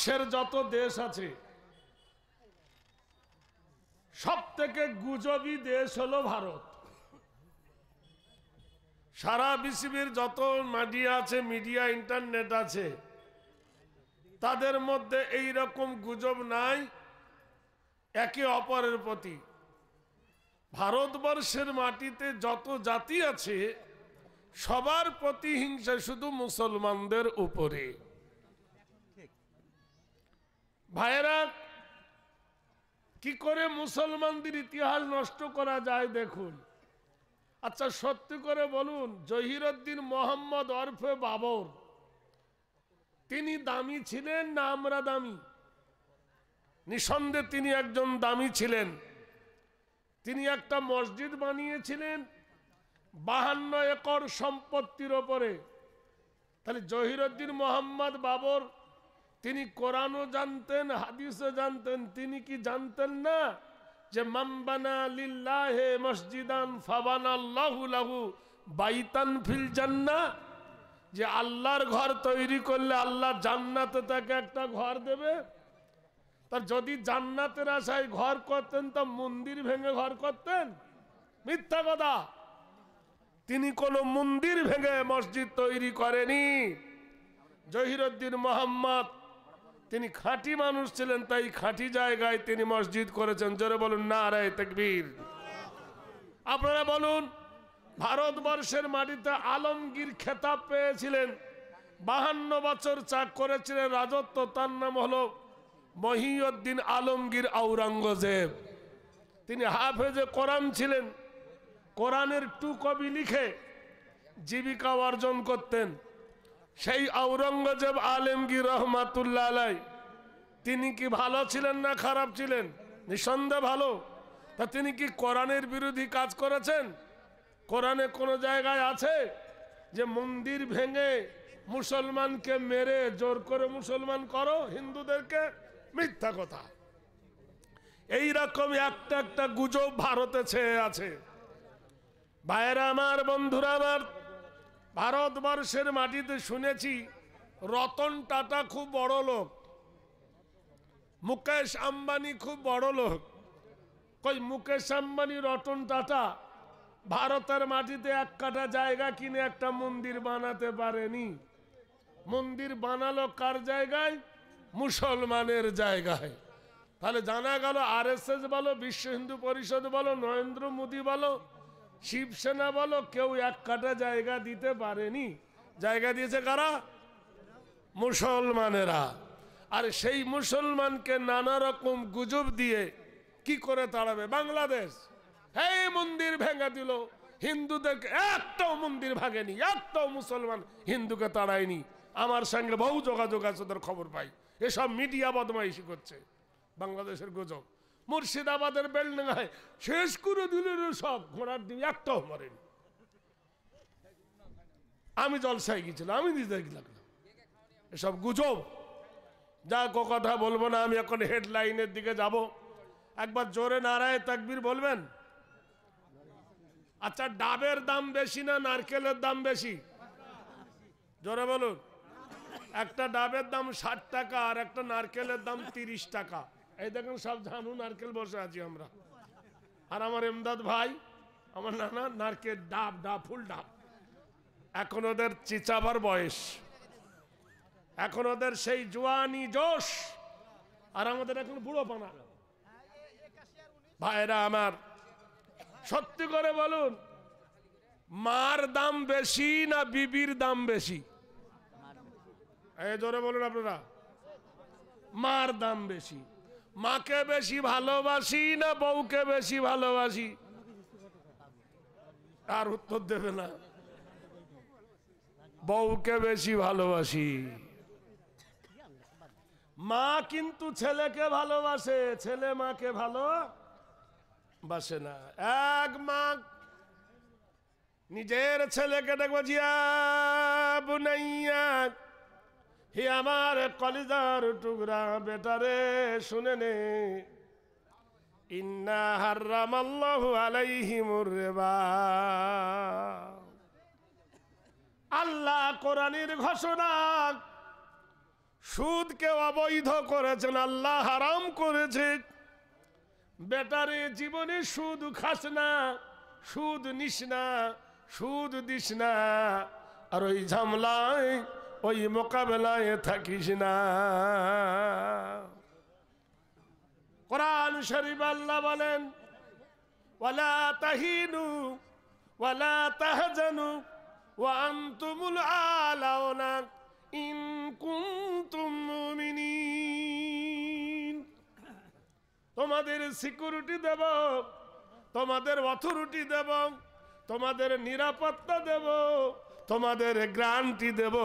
বিশ্বের যত দেশ আছে সব থেকে গুজবী দেশ হলো ভারত। সারা পৃথিবীর যত মিডিয়া আছে, মিডিয়া ইন্টারনেট আছে, তাদের মধ্যে এই রকম গুজব নাই একে অপরের প্রতি। ভারতবর্ষের মাটিতে যত জাতি আছে সবার প্রতিহিংসা শুধু মুসলমানদের উপরে। ভাইরা, কি করে মুসলমানদের ইতিহাস নষ্ট করা যায় দেখুন। আচ্ছা সত্যি করে বলুন, জহিরুদ্দিন মোহাম্মদ ওরফে বাবর তিনি দামি ছিলেন না আমরা দামি? নিঃসন্দেহে তিনি একজন দামি ছিলেন। তিনি একটা মসজিদ বানিয়েছিলেন 52 একর সম্পত্তির ওপরে। তাহলে জহিরুদ্দিন মোহাম্মদ বাবর তিনি কোরআনও জানতেন, হাদিসও জানতেন। তিনি কি জানতেন না যে মান বানা লিল্লাহি মসজিদান ফাবানাল্লাহু লাহু বাইতান ফিল জান্নাহ, যে আল্লাহর ঘর তৈরি করলে আল্লাহ জান্নাতে তাকে একটা ঘর দেবে। তার যদি জান্নাতের আশায় ঘর করতেন তা মন্দির ভেঙে ঘর করতেন? মিথ্যা কথা। তিনি কোনো মন্দির ভেঙে মসজিদ তৈরি করেনি। জহিরুদ্দিন মোহাম্মদ তিনি খাঁটি মানুষ ছিলেন, তাই খাঁটি জায়গায় তিনি মসজিদ করেছেন। জোরে বলুন নারায়ে তাকবীর। আপনারা বলুন, ভারতবর্ষের মাটিতে আলমগীর খেতাব পেয়েছিলেন, 52 বছর করেছিলেন রাজত্ব। তার নাম হলো মহিউদ্দিন আলমগীর আওরঙ্গজেব। তিনি হাফেজে কোরআন ছিলেন, কোরআনের 2 কপি লিখে জীবিকা অর্জন করতেন। সেই আওরঙ্গজেব আলমগীর রহমাতুল্লাহ আলাই তিনি কি ভালো ছিলেন না খারাপ ছিলেন? নিঃসন্দেহে ভালো। তা তিনি কি কোরআনের বিরোধী কাজ করেছেন? কোরআনে কোন জায়গায় আছে যে মন্দির ভেঙে মুসলমানকে মেরে জোর করে মুসলমান করো হিন্দুদেরকে? মিথ্যা কথা। এই রকম একটা একটা গুজব ভারতে ছেয়ে আছে। ভাইরা আমার, বন্ধুরা আমার, ভারতবর্ষের মাটিতে শুনেছি রতন টাটা খুব বড় লোক, মুকেশ আম্বানি খুব বড় লোক। কই মুকেশ আম্বানি, রতন টাটা ভারতের মাটিতে 1 কাঠা জায়গা কিনে একটা মন্দির বানাতে পারেনি। মন্দির বানালো কার জায়গায়? মুসলমানের জায়গায়। তাহলে জানা গেল আরএসএস বলো, বিশ্ব হিন্দু পরিষদ বলো, নরেন্দ্র মোদী বলো, শিবসেনা বলো, কেউ 1 কাঠা জায়গা দিতে পারেনি। জায়গা দিয়েছে কারা? মুসলমানেরা। আর সেই মুসলমানকে নানা রকম গুজব দিয়ে কি করে তাড়াবে? বাংলাদেশ এই মন্দির ভেঙে দিল, হিন্দুদেরকে একটাও মন্দির ভাঙেনি, একটাও মুসলমান হিন্দুকে তাড়ায়নি। আমার সঙ্গে বহু যোগাযোগ আছে, ওদের খবর পাই। এসব মিডিয়া বদমাইশি করছে। বাংলাদেশের গুজব মুর্শিদাবাদের বেলডাঙ্গায় শেষ করে দিল সব, ঘোড়ার ডিম একটাও মরেনি। আমি জলসায় গেছিলাম, আমি নিজে লাগলাম। এসব গুজব। যা কথা বলবো না, আমি এখন হেডলাইনের দিকে যাব। একবার জোরে নারায়ে তাকবীর বলবেন? আচ্ছা, ডাবের দাম বেশি না নারকেলের দাম বেশি? জোরে বলুন। একটা ডাবের দাম 60 টাকা আর একটা নারকেলের দাম 30 টাকা। এই দেখুন সব ঝানু নারকেল বসে আছি আমরা। আর আমার এমদাদ ভাই, আমার নানা নারকেল ডাব, ডাব ফুল ডাব। এখন ওদের চিচাবার বয়স, এখন ওদের সেই জোয়ানি জোশ, আর আমাদের এখন বুড়ো পানা। ভাইরা আমার, সত্যি করে বলুন, মার দাম বেশি না বিবির দাম বেশি? এই জোরে বলুন আপনারা। মার দাম বেশি। মাকে বেশি ভালোবাসি না বউকে বেশি ভালোবাসি? আর উত্তর দেবে না। বউকে বেশি ভালোবাসি। মা কিন্তু ছেলেকে ভালোবাসে, ছেলে মাকে ভালোবাসে না। এক মা নিজের ছেলেকে দেখবো, জিয়া বুনাইয়া, হে আমার কলিজার টুকরা বেটারে শুনে নে, ইন্না হারামাল্লাহু আলাইহিমুর রিবা। আল্লাহ কোরআনের ঘোষণা, সুদকে অবৈধ করেছেন, আল্লাহ হারাম করেছে। বেটারে জীবনে সুদ খাস না, সুদ নিস না, সুদ দিস না, আর ওই ঝামেলায় ওই মোকাবেলায় থাকিস না। কোরআন শরীফ আল্লাহ বলেন, ওয়ালা তাহিনু ওয়ালা তাহজানু ওয়া আনতুমুল আলাউনা ইন কুনতুম মুমিনিন। তোমাদের সিকিউরিটি দেব, তোমাদের অথরিটি দেব, তোমাদের নিরাপত্তা দেব, তোমাদের গ্যারান্টি দেব,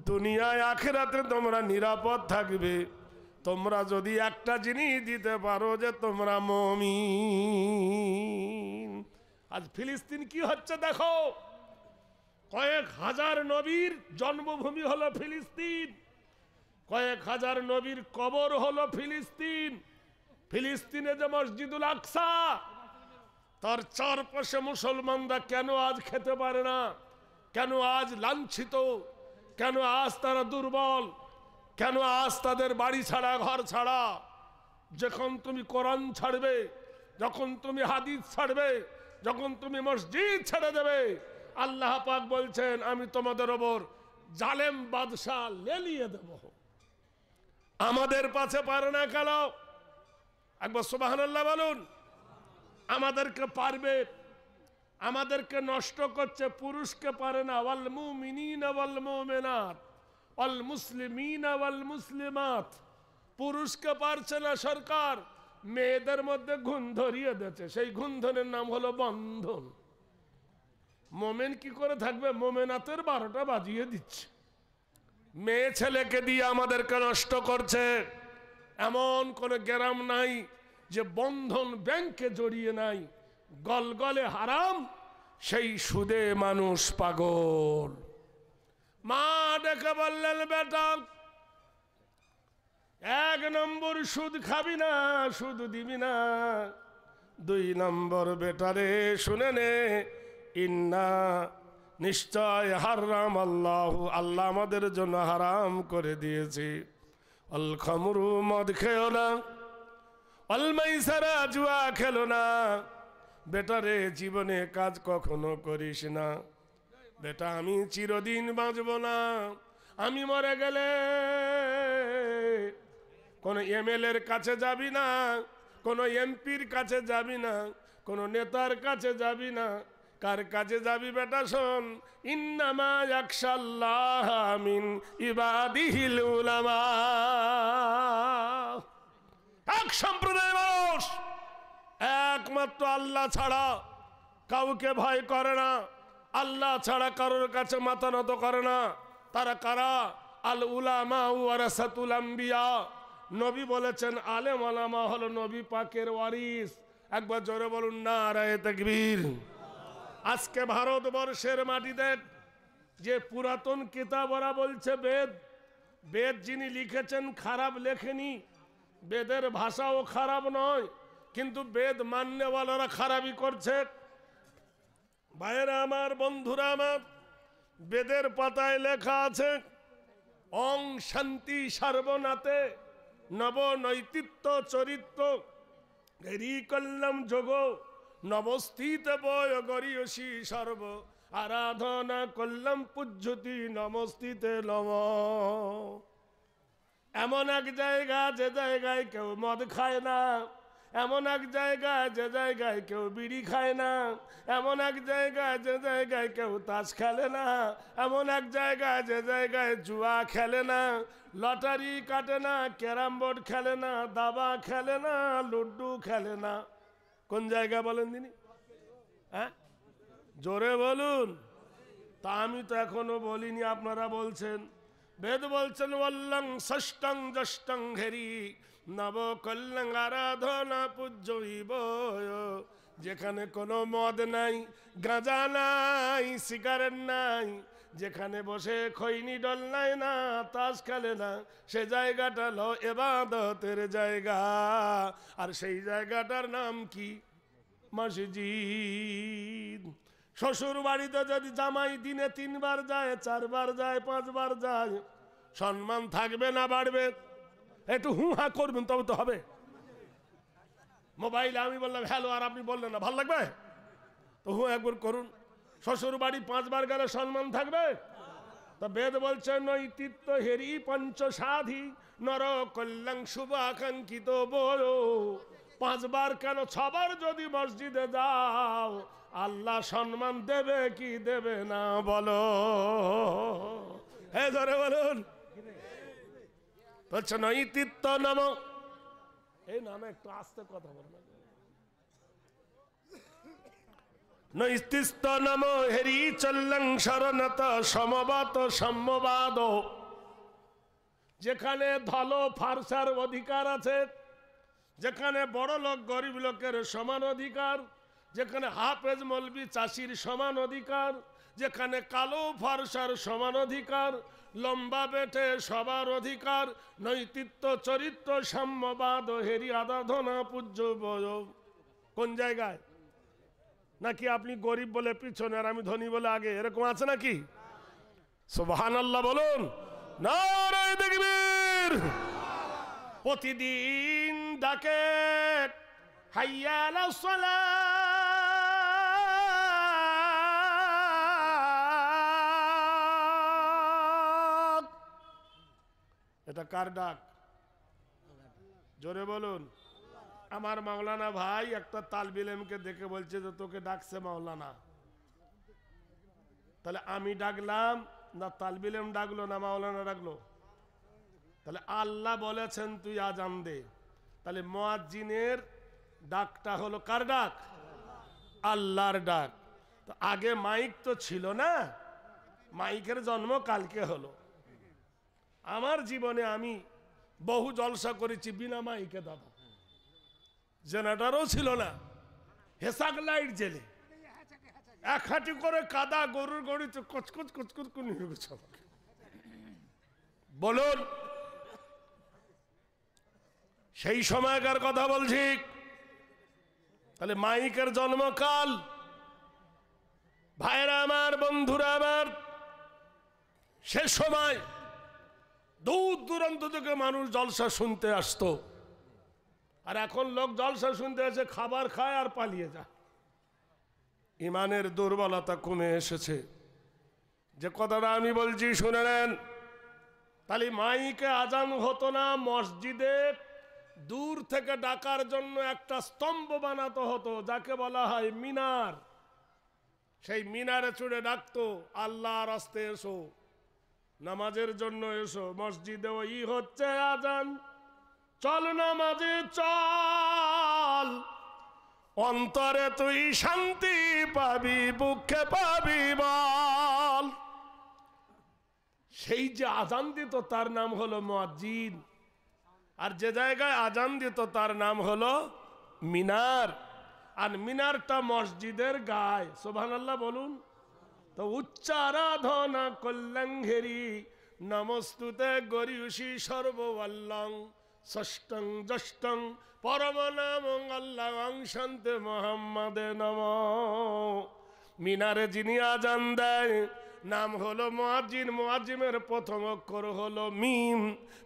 দুনিয়ায় আখিরাতে তোমরা নিরাপদ থাকবে তোমরা যদি একটা জিনিস দিতে পারো, যে তোমরা মুমিন। আজ ফিলিস্তিন কি হচ্ছে দেখো, কয়েক হাজার নবীর জন্মভূমি হলো ফিলিস্তিন, কয়েক হাজার নবীর কবর হলো ফিলিস্তিন। ফিলিস্তিনে যে মসজিদুল আকসা, তার চারপাশে মুসলমানরা কেন আজ খেতে পারে না, কেন আজ লাঞ্ছিত, কেন আজ তারা দুর্বল, কেন আজ তাদের বাড়ি ছাড়া ঘর ছাড়া? যখন তুমি কোরআন ছাড়বে, যখন তুমি হাদিস ছাড়বে, যখন তুমি মসজিদ ছেড়ে দেবে, আল্লাহ পাক বলছেন আমি তোমাদের ওপর জালেম বাদশাহ লেলিয়ে দেব। আমাদের পাশে পারে না কেন? একবার সুবহানাল্লাহ বলুন। আমাদেরকে পারবে, আমাদেরকে নষ্ট করছে, পুরুষকে পারে না। ওয়াল মুমিনিনা ওয়াল মুমিনাত ওয়াল মুসলিমিনা ওয়াল মুসলিমাত। পুরুষকে পারছে না সরকার, মেয়েদের মধ্যে ঘুণ ধরিয়ে দিয়েছে, সেই ঘুণধনের নাম হলো বন্ধন। মোমেন কি করে থাকবে? মোমেনাতের 12টা বাজিয়ে দিচ্ছে। মেয়ে ছেলেকে দিয়ে আমাদেরকে নষ্ট করছে। এমন কোন গ্রাম নাই যে বন্ধন ব্যাংকে জড়িয়ে নাই। গলগলে হারাম, সেই সুদে মানুষ পাগল। মা ডেকে বললেন, বেটা 1 নম্বর সুদ খাবি না, সুদ দিবি না। 2 নম্বর বেটারে শুনে নে, ইন্না নিশ্চয় হারাম আল্লাহ, আল্লাহ আমাদের জন্য হারাম করে দিয়েছে। আল খামরু, মদ খেও না। আল মাইসারা, জুয়া খেলো না। বেটারে জীবনে কাজ কখনো করিস না। বেটা আমি চিরদিন বাঁচব না, আমি মরে গেলে কোনো এমএলএর কাছে যাবি না, কোনো এমপির কাছে যাবি না, কোনো নেতার কাছে যাবি না। কার কাছে যাবি বেটা? শোন, ইন্নামা ইয়াখশাল্লাহ মিন ইবাদিহিল উলামা। এক সম্প্রদায়ের মানুষ একমাত্র আল্লাহ ছাড়া কাউকে ভয় করে না, আল্লাহ ছাড়া কারোর কাছে মাথা নত করে না। তারা কারা? আল উলামা ওয়ারাসাতুল আম্বিয়া। নবী বলেছেন আলেম ওলামা হলো নবী পাকের ওয়ারিস। একবার জোরে বলুন নারায়ে তাকবীর। আজকে ভারতবর্ষের মাটিতে যে পুরাতন কিতাব ওরা বলছে বেদ, বেদ যিনি লিখেছেন খারাপ লেখেনি, বেদের ভাষাও খারাপ নয়, কিন্তু বেদ মান্যওয়ালারা খারাপই করছে। ভাইয়েরা আমার, বন্ধুরা আমার, বেদের পাতায় লেখা আছে অং শান্তি সার্বনাতে নব নৈতিত্ব চরিত্র গেরি কল্যাম যোগ নবস্থিত বয় গরিয়সী সর্ব আরাধনা কল্যাম পূজ্যতি নমস্তিতে নম। এমন এক জায়গা যে জায়গায় কেউ মদ খায় না, এমন এক জায়গায় যে জায়গায় কেউ বিড়ি খায় না, এমন এক জায়গায় যে জায়গায় কেউ তাস খেলে না, এমন এক জায়গায় যে জায়গায় জুয়া খেলে না, লটারি কাটে না, ক্যারাম বোর্ড খেলে না, দাবা খেলে না, লুড্ডু খেলে না। কোন জায়গা বলেন দিনি? হ্যাঁ, জোরে বলুন। তা আমি তো এখনো বলিনি, আপনারা বলছেন। বেদ বলছেন ওয়াল্লং ষষ্ঠং জষ্টং ঘেরি নব কল্যাং আরাধনা পূজ্যইব। যেখানে কোনো মদ নাই, গাঁজা নাই, সিগারেট নাই, যেখানে বসে খৈনি ডলনায় না, তাস খেলে না, সে জায়গাটা হলো ইবাদতের জায়গা। আর সেই জায়গাটার নাম কি? মসজিদ। শ্বশুর বাড়িতে যদি জামাই দিনে 3 বার যায়, 4 বার যায়, 5 বার যায়, সম্মান থাকবে না বাড়বে? একটু হু হা করবেন তবে তো হবে। মোবাইলে আমি বললাম হ্যালো, আর আপনি বললেন না, ভালো লাগবে? তো হু একবার করুন। শ্বশুর বাড়ি 5 বার গেলে সম্মান থাকবে? তা বেদ বলছে নৈতিত্য হেরি পঞ্চসাধি নর কল্যাণ শুভাকাঙ্ক্ষিত বলো। 5 বার কেন 6 বার যদি মসজিদে যাও, আল্লাহ সম্মান দেবে কি দেবে না বলো? হ্যাঁ ধরে বলুন। বলছে নৈতিত্য নাম, এই নামে একটু আস্তে কথা বলবেন। নৈতিস্ত নম হেরি চল্লং শরণত সমবাত সম্যবাদ। যেখানে ধলো ফারসার অধিকার আছে, যেখানে বড় লোক গরিব লোকের সমান অধিকার, যেখানে হাফেজ মৌলবি চাষির সমান অধিকার, যেখানে কালো ফারসার সমান অধিকার, লম্বা বেটে সবার অধিকার, নৈতিত্য চরিত্র সাম্যবাদ হেরি আরাধনা পূজ্য বয়। কোন জায়গায়? নাকি আপনি গরিব বলে পিছনে আর আমি ধনী বলে আগে, এরকম আছে নাকি? সুবহানাল্লাহ বলুন। নারায়ে তাকবীর। প্রতিদিন ডাকে হাইয়া আলাস সালাত। এটা কার ডাক? জোরে বলুন। আমার মাওলানা ভাই একটা তালবে ইলমকে দেখে বলছে যে তোকে ডাকছে মাওলানা। তাহলে আমি ডাকলাম না তালবে ইলম ডাকলো না মাওলানা ডাকলো? তাহলে আল্লাহ বলেছেন তুই আজান দে। তাহলে মুয়াজ্জিনের ডাকটা হলো কার ডাক? আল্লাহর ডাক। তো আগে মাইক তো ছিল না, মাইকের জন্ম কালকে হলো। আমার জীবনে আমি বহু জলসা করেছি বিনা মাইকে দাদা। জেনারেটরও ছিল না, হেসাক লাইট জেলে 1 হাঁটি করে কাদা গরুর গড়িতে কচকচ কচকচ করে নিয়ে গেছে আমাকে। বলুন, সেই সময়কার কথা বলছি। তাহলে মাইকের জন্মকাল। ভাইরা আমার, বন্ধুরা আমার, সে সময় দূর দূরান্ত থেকে মানুষ জলসা শুনতে আসতো। আর এখন লোক জলসা শুনতে এসে খাবার খায় আর পালিয়ে যায়। ইমানের দুর্বলতা কমে এসেছে। যে কথাটা আমি বলছি শুনে নেন। তাহলে মাইকে আজান হতো না, মসজিদে দূর থেকে ডাকার জন্য একটা স্তম্ভ বানাতে হতো, যাকে বলা হয় মিনার। সেই মিনারে চড়ে ডাকতো আল্লাহর রাস্তে এসো, নামাজের জন্য এসো। মসজিদে ওই হচ্ছে আজান, চল নামাজে চল, অন্তরে তুই শান্তি পাবি, বুকে পাবি বল। সেই যে আজান দিত তার নাম হলো মুয়াজ্জিন, আর যে জায়গায় আজান দিত তার নাম হলো মিনার। আর মিনারটা মসজিদের গায়ে। সুবহানাল্লাহ বলুন। তো উচ্চারাধনা কল্যাণ ঘেরি নমস্তুতে গরিয়সী সর্ববল্লং ষষ্ঠং জ্যেষ্ঠং পরম নাম আল্লাহ শান্তে মোহাম্মদে নম। মিনারে যিনি আজান দেয় নাম হলো মুয়াজ্জিন। মুয়াজ্জিনের প্রথম অক্ষর হলো মিম,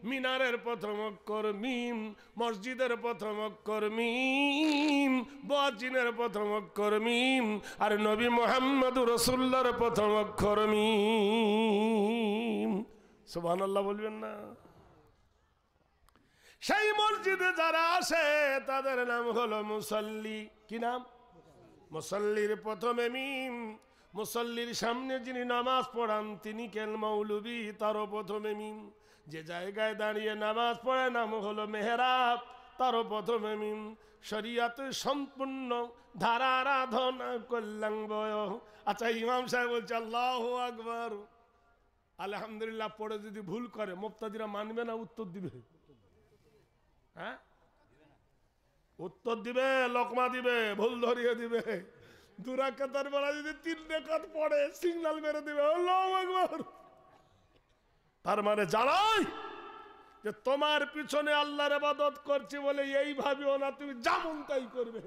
মিনারের প্রথম অক্ষর মিম, মসজিদের প্রথম অক্ষর মিম, মুয়াজ্জিনের প্রথম অক্ষর মিম, আর নবী মুহাম্মদুর রাসূলুল্লাহর প্রথম অক্ষর মিম। সুবহানাল্লাহ বলবেন না? সেই মসজিদে যারা আসে তাদের নাম হলো মুসল্লি। কি নাম? মুসল্লির প্রথমে মিম। মুসল্লির সামনে যিনি নামাজ পড়ান তিনি কেল মৌলবি, তারও প্রথমে মিম। যে জায়গায় দাঁড়িয়ে নামাজ পড়ে নাম হলো মেহরাব, তারও প্রথমে মিম। শরিয়াতে সম্পূর্ণ ধারা আরাধনা কল্যাণ বয়। আচ্ছা, ইমাম সাহেব বলছে আল্লাহু আকবার, আলহামদুলিল্লাহ পড়ে যদি ভুল করে মুফতাদিরা মানবে না উত্তর দিবে? হ্যাঁ, উত্তর দিবে, লোকমা দিবে, ভুল ধরিয়ে দিবে। 2 রাকাতের বেলা যদি 3 রাকাত পড়ে সিগন্যাল মেরে দিবে আল্লাহু আকবার। তার মানে জানাই যে তোমার পিছনে আল্লাহর ইবাদত করছি বলে এই ভাবিও না তুমি যেমন তাই করবে।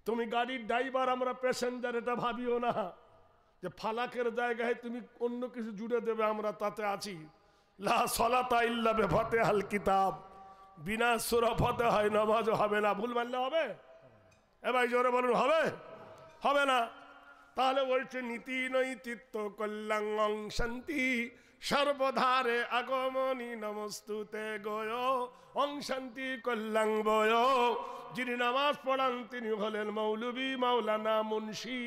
তুমি গাড়ির ড্রাইভার, আমরা প্যাসেঞ্জার, এটা ভাবিও না যে ফালাকের জায়গায় তুমি অন্য কিছু জুড়ে দেবে, আমরা তাতে আছি। লা সলাতা ইল্লা বিফাতিহাল কিতাব, বিনা সূরা ফাতিহায় নামাজ হবে না। ভুল মানলে হবে? এ ভাই জোরে বলুন, হবে? হবে না। তাহলে বলছে নীতি নৈতিত্ব কল্যাণ শান্তি সর্বধারে আগমনী নমস্তুতে গয় অং শান্তি কল্যাণ বয়। যিনি নামাজ পড়ান তিনি হলেন মৌলবী, মাওলানা, মুন্সি,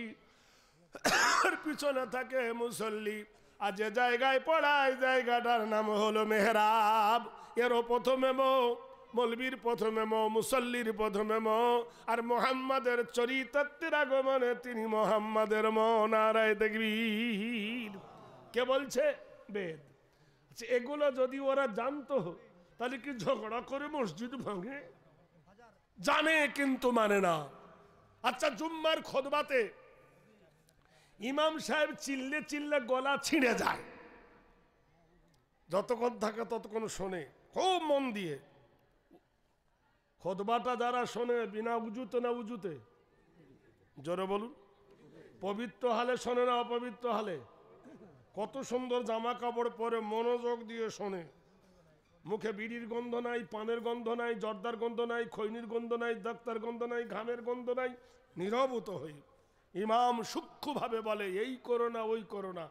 পিছনে থাকে মুসল্লি। আর যে জায়গায় পড়ায় জায়গাটার নাম হলো মেহরাব। এরও প্রথমে মৌলবীর প্রথমে মুসল্লির প্রথমে আর মোহাম্মদের চরিত্রের আগমনে তিনি মোহাম্মদের নারায়ে তাকবীর। কে বলছে? বেদ। আচ্ছা, এগুলো যদি ওরা জানতো তাহলে কি ঝগড়া করে মসজিদ ভাঙে? জানে কিন্তু মানে না। আচ্ছা, জুম্মার খুতবাতে ইমাম সাহেব চিল্লে চিল্লে গলা ছিঁড়ে যায়, যতক্ষণ থাকে ততক্ষণ শোনে খুব মন দিয়ে। খুতবাটা যারা শোনে বিনা উজুতে না উজুতে? জোরে বলুন। পবিত্র হালে শোনে না অপবিত্র হালে? কত সুন্দর জামা কাপড় পরে মনোযোগ দিয়ে শোনে। মুখে বিড়ির গন্ধ নাই, পানের গন্ধ নাই, জর্দার গন্ধ নাই, খৈনির গন্ধ নাই, দাক্তার গন্ধ নাই, ঘামের গন্ধ নাই, নীরবত হই। ইমাম সূক্ষ্মভাবে বলে এই করো না ওই করো না,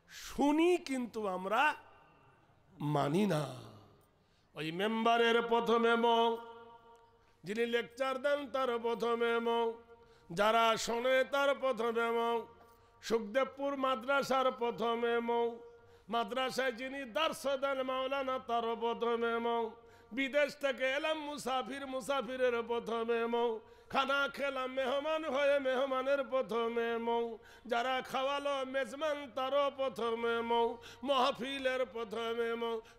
শুনি কিন্তু আমরা মানি না। ওই মেম্বারের প্রথমে যিনি লেকচার দেন তার প্রথমে যারা শোনে তার প্রথমে সুখদেবপুর মাদ্রাসার প্রথমে মাদ্রাসায় যিনি দার্স দেন মাওলানা তার প্রথমে বিদেশ থেকে এলাম মুসাফিরের প্রথমে খানা খেলাম মেহমান হয়ে মেহমানের প্রথমে যারা খাওয়ালো মেজমান তারও প্রথমে মহফিলের প্রথমে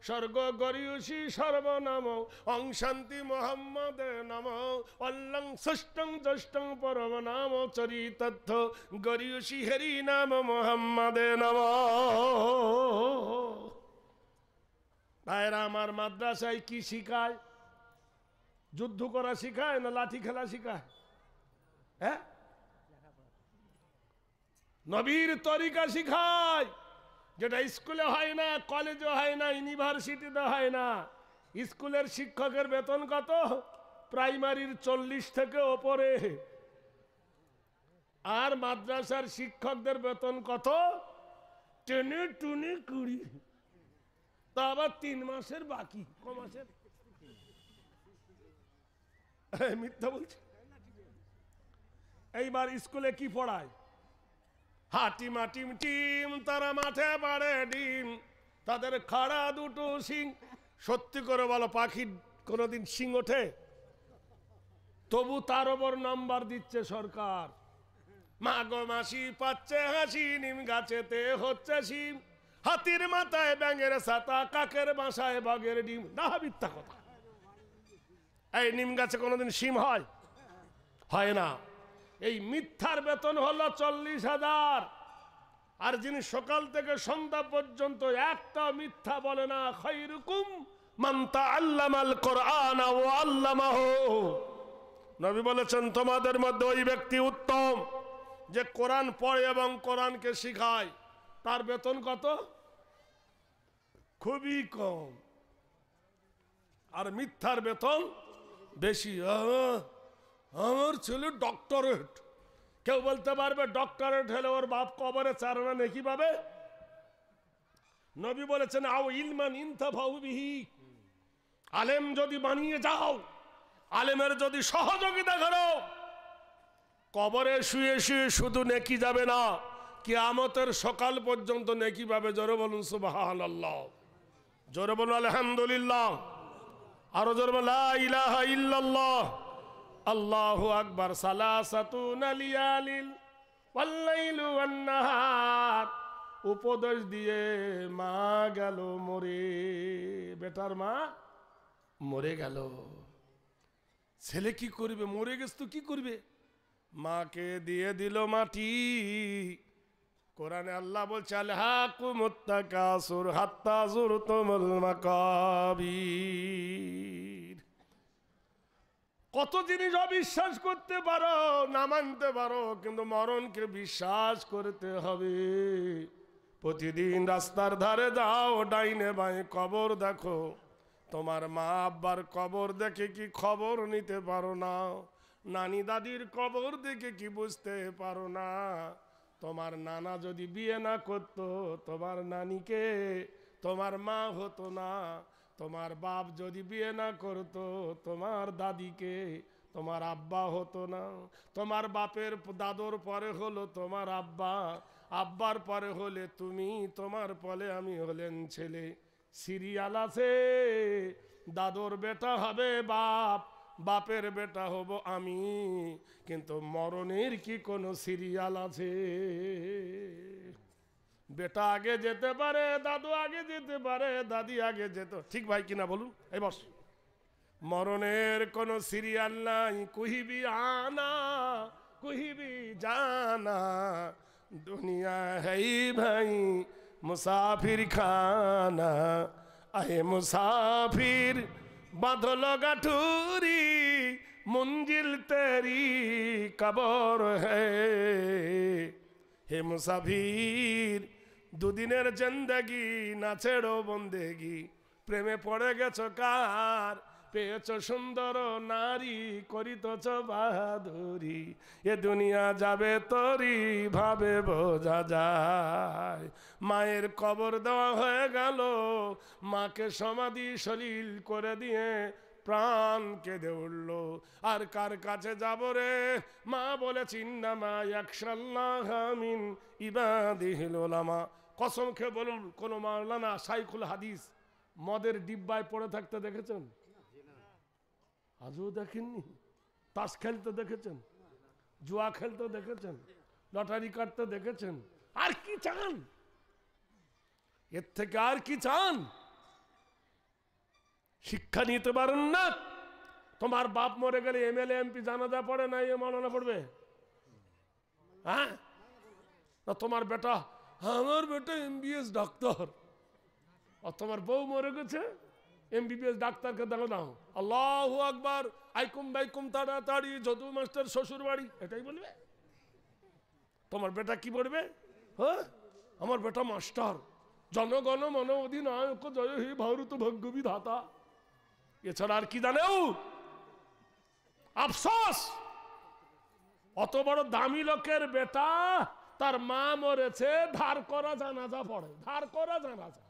স্বর্গ গরিয়সী সর্বনাম অং শান্তি মোহাম্মদে নাম অল্লং ষষ্ঠং জ্যেষ্ঠং পরম নাম চরিতার্থ গরিয়সী হেরি নাম মোহাম্মদে নাম। ভাইরা আমার, মাদ্রাসায় কি শিখায়? যুদ্ধ করা শিখায় না লাঠি খেলা শিখায়? হ্যাঁ, নবীর তরিকা শিখায়, যেটা স্কুলে হয় না, কলেজে হয় না, ইউনিভার্সিটিতে হয় না। স্কুলের শিক্ষকের বেতন কত? প্রাইমারির 40 থেকে ওপরে। আর মাদ্রাসার শিক্ষকদের বেতন কত? টেনে টুনে 20। তা আবার 3 মাসের বাকি। ক মাসের? মিথ্যা বলছি। এইবার স্কুলে কি পড়ায়? হাটিমা টিম টিম তারা মাঠে পাড়ে ডিম, তাদের খাড়া দুটো শিং। সত্যি করে বলো, পাখির কোনোদিন শিং ওঠে? তবু তার ওপর নাম্বার দিচ্ছে সরকার। মা গো মাসি পাচ্ছে হাসি, নিম গাছেতে হচ্ছে শিম, হাতির মাথায় ব্যাঙের ছাতা, কাকের বাসায় বাঘের ডিম। না, মিথ্যা কথা। এই নিম গাছে কোনোদিন শিম হয়? হয় না। এই মিথ্যার বেতন হলো 40,000। আর যিনি সকাল থেকে সন্ধ্যা পর্যন্ত একটা মিথ্যা বলে না, খায়রুকুম মান তাআল্লামাল কুরআন ওয়া আল্লামাহু। নবী বলেছেন, তোমাদের মধ্যে ওই ব্যক্তি উত্তম যে কোরআন পড়ে এবং কোরআনকে শিখায়। তার বেতন কত? খুবই কম। আর মিথ্যার বেতন বেশি। আমার ছেলে ডক্টরেট। কেউ বলতে পারবে ডক্টরেট হলে ওর বাপ কবরে 4 আনা নেকি পাবে? নবী বলেছেন, আও ইলমান ইনতাফাউ বিহি। আলেম যদি বানিয়ে যাও, আলেমের যদি সহযোগিতা করো, কবরে শুয়ে শুয়ে শুধু নেকি যাবে না, কিয়ামতের সকাল পর্যন্ত নেকি পাবে। জোরে বলুন সুবহানাল্লাহ, জোরে বলুন আলহামদুলিল্লাহ, আরো জোরে বলুন লা ইলাহা ইল্লাল্লাহ, আল্লাহু আকবার। সালাসাতুনা লিয়ালিল ওয়াল লাইলু ওয়ান নাহার। উপদেশ দিয়ে মা গেল মরে। বেটার মা মরে গেল, ছেলে কি করবে? মরে গেছে তো কি করবে? মাকে দিয়ে দিল মাটি। কোরআনে আল্লাহ বলছে, আলহাকুমুত তাকাসুর হাত্তা যুরতুমুল মাকাবির। কত জিনিস অবিশ্বাস করতে পারো, না মানতে পারো, কিন্তু মরণকে বিশ্বাস করতে হবে। প্রতিদিন রাস্তার ধারে যাও, ডাইনে বাঁয়ে কবর দেখো, তোমার মা আব্বার কবর দেখে কি খবর নিতে পারো না? নানি দাদির কবর দেখে কি বুঝতে পারো না? তোমার নানা যদি বিয়ে না করতো, তোমার নানিকে তোমার মা হতো না। তোমার বাপ যদি বিয়ে না করতো, তোমার দাদিকে তোমার আব্বা হতো না। তোমার বাপের দাদুর পরে হলো তোমার আব্বা, আব্বার পরে হলে তুমি, তোমার পরে আমি হলেন ছেলে। সিরিয়াল আছে, দাদুর বেটা হবে বাপ, বাপের বেটা হব আমি, কিন্তু মরণের কি কোনো সিরিয়াল আছে? বেটা আগে যেতে পারে, দাদু আগে যেতে পারে, দাদি আগে যেত, ঠিক ভাই কিনা বলুন? এই বস, মরণের কোনো সিরিয়াল নাই। কুহিবি আনা কুহিবি জানা, দুনিয়া হই ভাই মুসাফির খানা। আহে মুসাফির বাঁধল গাঠুরি, মঞ্জিল তেরি কবর হে মুসাফির। দুদিনের জিন্দেগি না ছেড়ো বন্দেগি, প্রেমে পড়ে গেছো কার, পেয়েছ সুন্দর নারী, করিতছ বাহাদুরি, এ দুনিয়া যাবে তরি ভাবে বোঝা যায়। মায়ের কবর দেওয়া হয়ে গেল, মাকে সমাধি সলিল করে দিয়ে প্রাণ কেঁদে উঠল। আর কার কাছে যাব রে? মা বলেছে ইন্নামা ইয়াখশাল্লাহ মিন ইবাদিহিল উলামা। কসম খেয়ে বলুন, কোন মাওলানা শাইখুল হাদিস মদের ডিব্বায় পড়ে থাকতে দেখেছেন? আজও দেখেননি? তাস খেলতে দেখেছেন? জুয়া খেলতে দেখেছেন? লটারি কাটতে দেখেছেন? আর কি চান? এর থেকে আর কি চান? শিক্ষা নিতে পারেন না? তোমার বাপ মরে গেলে এমএলএ এমপি জানাজা পড়ে না, এ মাওলানা পড়বে? হ্যাঁ না? তোমার বেটা, আমার বেটা এমবিবিএস ডাক্তার, আর তোমার বউ মরে গেছে, এমবিবিএস ডাক্তারকে দেখো নাও, আল্লাহু আকবার, আইকুম বাইকুম তাড়াতাড়ি, যদু মাস্টার শ্বশুর বাড়ি, এটাই বলবে? তোমার বেটা কি পড়বে? হ্যাঁ, আমার বেটা মাস্টার, জনগণ মন অধিনায়ক জয় হে ভারত ভাগ্য বিধাতা, এছাড়া আর কি জানেও? আফসোস, অত বড় দামি লোকের বেটা, তার মা মরেছে, ধার করা জানাজা পড়ে, ধার করা জানাজা।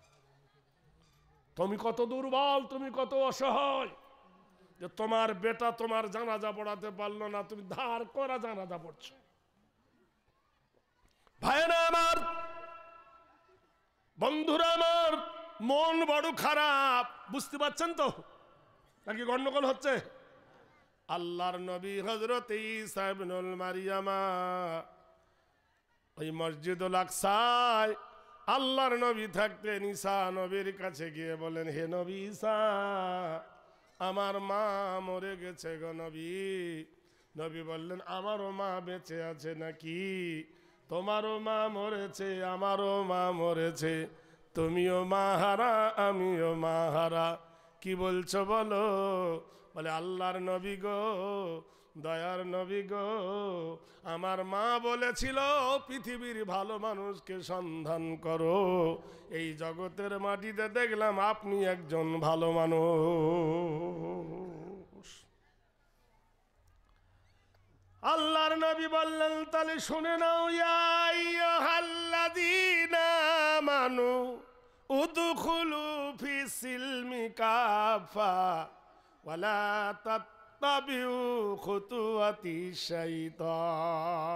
তুমি কত দুর্বল, তুমি কত অসহায় যে তোমার বেটা তোমার জানাজা পড়াতে পারলো না, তুমি ধার করা জানাজা পড়ছো। ভাইরা আমার, বন্ধুরা আমার, মন বড় খারাপ, বুঝতে পারছেন তো নাকি গন্ডগোল হচ্ছে? আল্লাহর নবী হযরত ঈসা ইবনুল মারিয়ামা ওই মসজিদুল আকসায় আল্লাহর নবী থাকতেন, ঈসা নবীর কাছে গিয়ে বলেন, হে নবী ঈসা, আমার মা মরে গেছে গো নবী। নবী বললেন, আমারও মা বেঁচে আছে নাকি? তোমারও মা মরেছে, আমারও মা মরেছে, তুমিও মা হারা, আমিও মা হারা, কি বলছো বলো? বলে, আল্লাহর নবী গো, দয়ার নবী গো, আমার মা বলেছিল পৃথিবীর ভালো মানুষকে সন্ধান করো, এই জগতের মাটিতে দেখলাম আপনি একজন ভালো মানুষ। আল্লাহর নবী বললেন, তাহলে শুনে নাও, ইয়া আইয়ুহাল্লাযীনা আমানু উদখুলু ফিস সিলমি কাফা ওয়ালা তাত্তাবিউ খুতুওয়াতি শাইতান।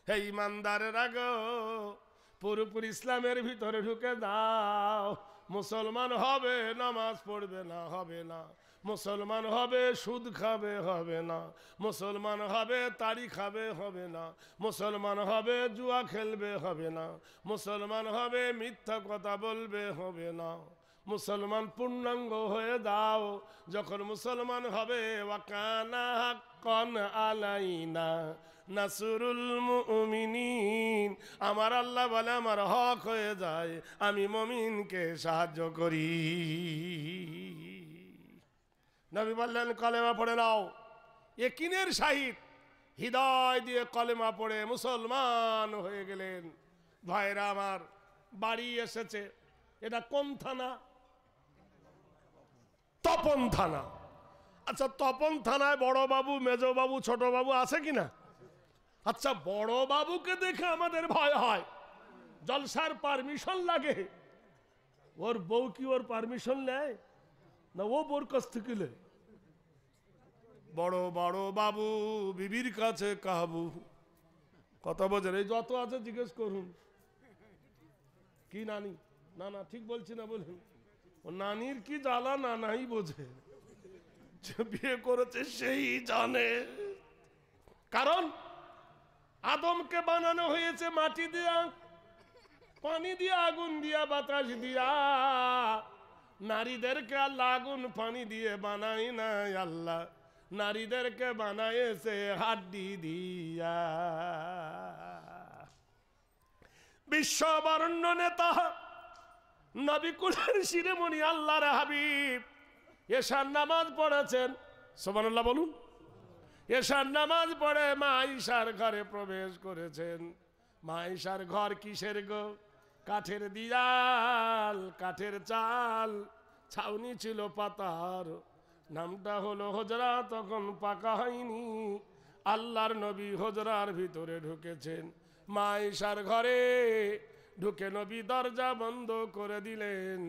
হে ঈমানদারেরা গো, পুরোপুরি ইসলামের ভিতরে ঢুকে দাও। মুসলমান হবে, নামাজ পড়বে না, হবে না। মুসলমান হবে, সুদ খাবে, হবে না। মুসলমান হবে, তাড়ি খাবে, হবে না। মুসলমান হবে, জুয়া খেলবে, হবে না। মুসলমান হবে, মিথ্যা কথা বলবে, হবে না। মুসলমান পূর্ণাঙ্গ হয়ে দাও। যখন মুসলমান হবে, ওয়াকানা হাক্কান আলাইনা নাসরুল মুমিনিন, আমার আল্লাহ বলে আমার হক হয়ে যায়, আমি মুমিনকে সাহায্য করি। নবী বললেন, কলেমা পড়ে নাও। ইয়াকিনের সহিত হৃদয় দিয়ে কলেমা পড়ে মুসলমান হয়ে গেলেন। ভাইরা আমার, বাড়ি এসেছে। এটা কোন থানা? তপন থানা। আচ্ছা, তপন থানায় বড় বাবু, মেজ বাবু, ছোট বাবু আছে কিনা? আচ্ছা, বড় বাবুকে দেখে আমাদের ভয় হয়, জলসার পারমিশন লাগে। ওর বউ কি ওর পারমিশন নেয় না ও বোর কাছ থেকে নেয়? বড় বড় বাবু বিবির কাছে কাবু, কথা বোঝেন? এই যত আছে জিজ্ঞেস করুন। কি নানি? না না, ঠিক বলছি না বলুন। ও নানির কি জ্বালা নানাই বোঝে, যে বিয়ে করেছে সেই জানে। কারণ আদমকে বানানো হয়েছে মাটি দিয়া, পানি দিয়া, আগুন দিয়া, বাতাস দিয়া। নারীদেরকে আল্লাহ আগুন পানি দিয়ে বানাই নাই, আল্লাহ নারীদেরকে বানাইছে হাড্ডি দিয়া। বিশ্ববরণ্য নেতা নবী কুলের শিরোমণি আল্লাহর হাবিব এশার নামাজ পড়েছেন, সুবহানাল্লাহ বলুন। এশার নামাজ পড়ে মা আয়েশার ঘরে প্রবেশ করেছেন। মা আয়েশার ঘর কিসের গো? কাঠের দিয়াল, কাঠের চাল, ছাউনি ছিল পাতার। নামটা হলো হুজরা, তখন পাকা হয়নি। আল্লাহর নবী হুজরার ভিতরে ঢুকেছেন। মা আয়েশার ঘরে ঢুকে নবী দরজা বন্ধ করে দিলেন।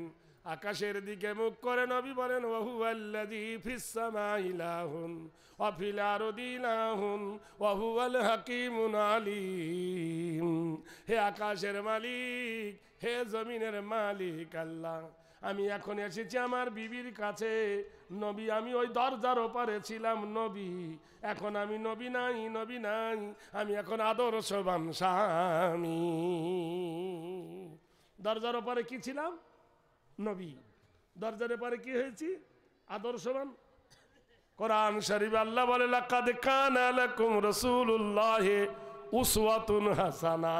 আকাশের দিকে মুখ করে নবী বলেন, ওয়াহুয়াল্লাযী ফিস সামাই ইলাহুন ওয়া ফিল আরদি ইলাহুন ওয়া হুয়াল হাকীমুল আলীম। হে আকাশের মালিক, হে জমিনের মালিক আল্লাহ, আমি এখন এসেছি আমার বিবির কাছে। নবী, আমি ওই দরজার ওপারে ছিলাম নবী, এখন আমি নবী নাই, নবী নাই, আমি এখন আদর্শবান স্বামী। দরজার ওপারে কি ছিলাম? নবী। দরজার ওপারে কি হয়েছি? আদর্শবান। কোরআন শরীফ আল্লাহ বলে, লাকাদ কানা লাকুম রাসূলুল্লাহি উসওয়াতুন হাসানা।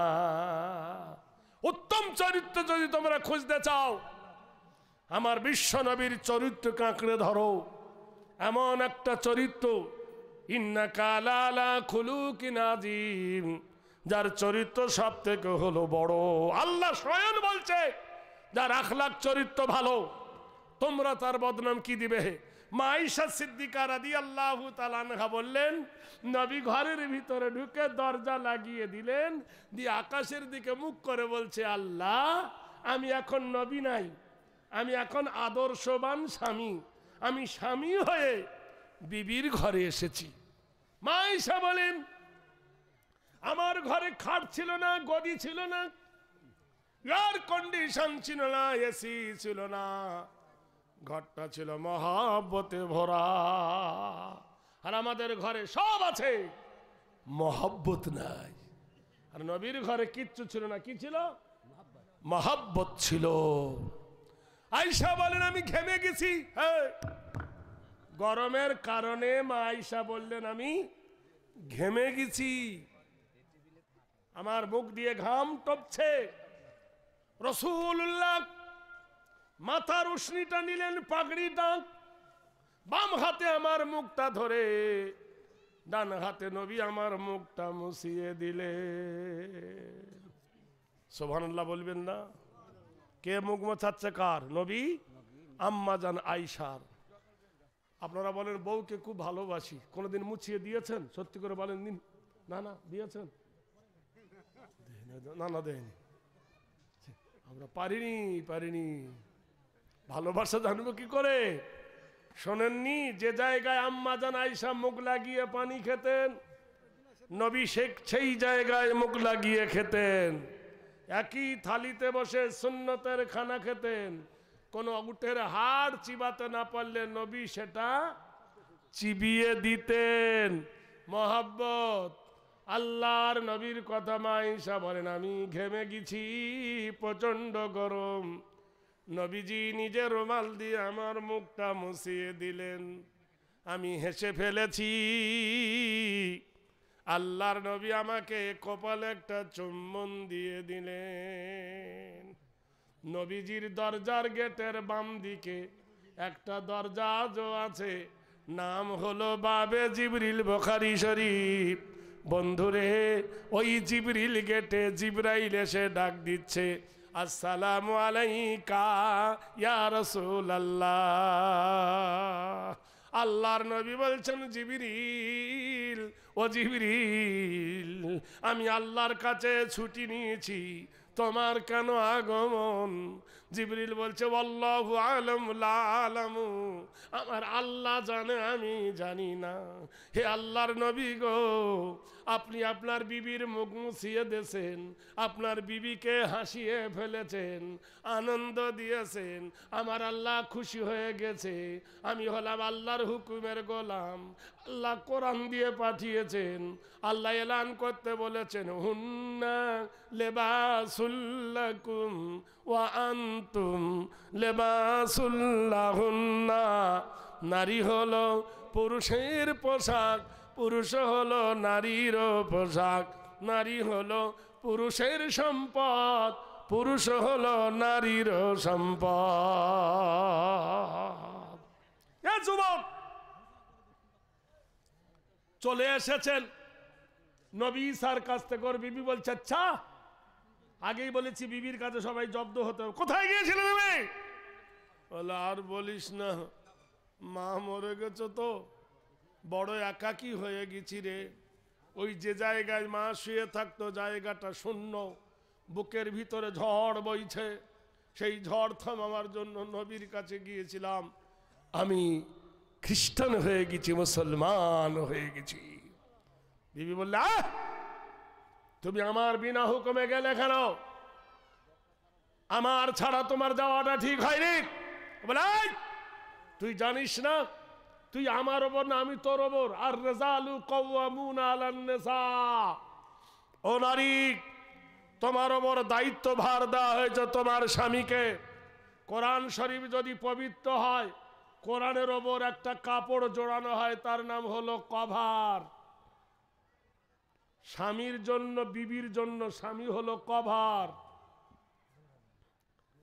উত্তম চরিত্র যদি তোমরা খুঁজতে চাও, আমার বিশ্ব নবীর চরিত্রকে আঁকড়ে ধরো। এমন একটা চরিত্র, ইন্নাকা আলা খুলুকিন আযীম, যার চরিত্র সব থেকে হলো বড়। আল্লাহ স্বয়ং বলছে, যার আখলাক চরিত্র ভালো, তোমরা তার বদনাম কি দিবে? মা আয়েশা সিদ্দিকা রাদিয়াল্লাহু তাআলা আনহা বললেন, নবী ঘরের ভিতরে ঢুকে দরজা লাগিয়ে দিলেন, দিয়ে আকাশের দিকে মুখ করে বলছে, আল্লাহ, আমি এখন নবী নাই, আমি এখন আদর্শবান স্বামী, আমি স্বামী হয়ে বিবির ঘরে এসেছি। মা আয়েশা বলেন, আমার ঘরে খাট ছিল না, গদি ছিল না, এয়ার কন্ডিশন ছিল না, এসি ছিল না, ঘরটা ছিল মহব্বতে ভরা। আর আমাদের ঘরে সব আছে, মহব্বত নাই। আর নবীর ঘরে কিচ্ছু ছিল না। কি ছিল? মহব্বত ছিল। আয়েশা বলেন, আমি ঘেমে গেছি। গরমের কারণে মা আয়েশা বললেন, আমি ঘেমে গেছি, আমার মুখ দিয়ে ঘাম টপছে। রাসূলুল্লাহ মাথার উষ্ণিটা নিলেন, পাগড়িটা, বাম হাতে আমার মুখটা ধরে, ডান হাতে নবী আমার মুখটা মুছিয়ে দিলেন। সুবহানাল্লাহ বলবেন না? কে মুখ মোছাচ্ছে? কার? নবী আম্মা জান আয়েশার। আপনারা বলেন বউকে খুব ভালোবাসি, কোনোদিন মুছিয়ে দিয়েছেন? সত্যি করে বলেন দিন। না না, দিয়েছেন? না না, দেয়নি। আমরা পারিনি। ভালোবাসা জানবো কি করে? শোনেননি যে জায়গায় আম্মা জান আয়েশা মুখ লাগিয়ে পানি খেতেন, নবী সেই জায়গায় মুখ লাগিয়ে খেতেন। একই থালিতে বসে সুন্নতের খানা খেতেন। কোনো উটের হাড় চিবাতে না পারলে নবী সেটা চিবিয়ে দিতেন। মহব্বত। আল্লাহর নবীর কথা মা আয়েশা বলেন, আমি ঘেমে গেছি, প্রচন্ড গরম। নবীজি নিজে রুমাল দিয়ে আমার মুখটা মুছিয়ে দিলেন। আমি হেসে ফেলেছি। আল্লাহর নবী আমাকে কপালে একটা চুম্বন দিয়ে দিলেন। নবীজির দরজার গেটের বাম দিকে একটা দরজা আজও আছে, নাম হলো বাবে জিবরিল, বুখারী শরীফ। বন্ধুরে ওই জিবরিল গেটে জিবরাইল এসে ডাক দিচ্ছে, আসসালামু আলাইকা ইয়া রাসূলুল্লাহ। আল্লাহর নবী বলছেন, জিবরিল, ও জিবরিল, আমি আল্লাহর কাছে ছুটি নিয়েছি, তোমার কেন আগমন? জিবরিল বলছে, আল্লাহু আলাম লা আলামু, আমার আল্লাহ জানে, আমি জানি না। হে আল্লাহর নবী গো, আপনি আপনার বিবির মুখ মুছিয়ে দিয়েছেন, আপনার বিবিকে হাসিয়ে ফেলেছেন, আনন্দ দিয়েছেন, আমার আল্লাহ খুশি হয়ে গেছে। আমি হলাম আল্লাহর হুকুমের গোলাম, আল্লাহ কোরআন দিয়ে পাঠিয়েছেন, আল্লাহ এলান করতে বলেছেন, হুন্না লিবাসুল লাকুম ওয়া আনতুম লিবাসুল লাহুন্না। নারী হলো পুরুষের পোশাক, পুরুষ হলো নারীর পোশাক, নারী হলো পুরুষের সম্পদ, পুরুষ হলো নারীর সম্পদ। এ যুবক, চলে এসেছেন নবী ঈসার কাছ থেকে। ওর বিবি বলছে, আচ্ছা আগেই বলেছি বিবির কাছে সবাই জব্দ হতে হবে, কোথায় গিয়েছিলে তুমি? বলে, আর বলিস না, মা মরে গেছে তো বড় একাকী হয়ে গেছি রে। ওই যে জায়গায় মা শুয়ে থাকতো জায়গাটা শূন্য, বুকের ভিতরে ঝড় বইছে, সেই ঝড় থামাবার জন্য নবীর কাছে গিয়েছিলাম, আমি খ্রিস্টান হয়ে গেছি, মুসলমান হয়ে গেছি। বিবি বললে, তুমি আমার বিনা হুকুমে গেলে কেন? আমার ছাড়া তোমার যাওয়াটা ঠিক হয়নি। বলে, তুই জানিস না তুই আমার ওপর না আমি তোর ওপর, আর রিজালু কাওয়ামুনা আলান নিসা। ও নারী, তোমার ওপর দায়িত্ব ভার দেওয়া হয়েছে তোমার স্বামীকে। কোরআন শরীফ যদি পবিত্র হয়, কোরআনের ওপর একটা কাপড় জোড়ানো হয়, তার নাম হলো কভার। স্বামীর জন্য, বিবির জন্য স্বামী হলো কভার।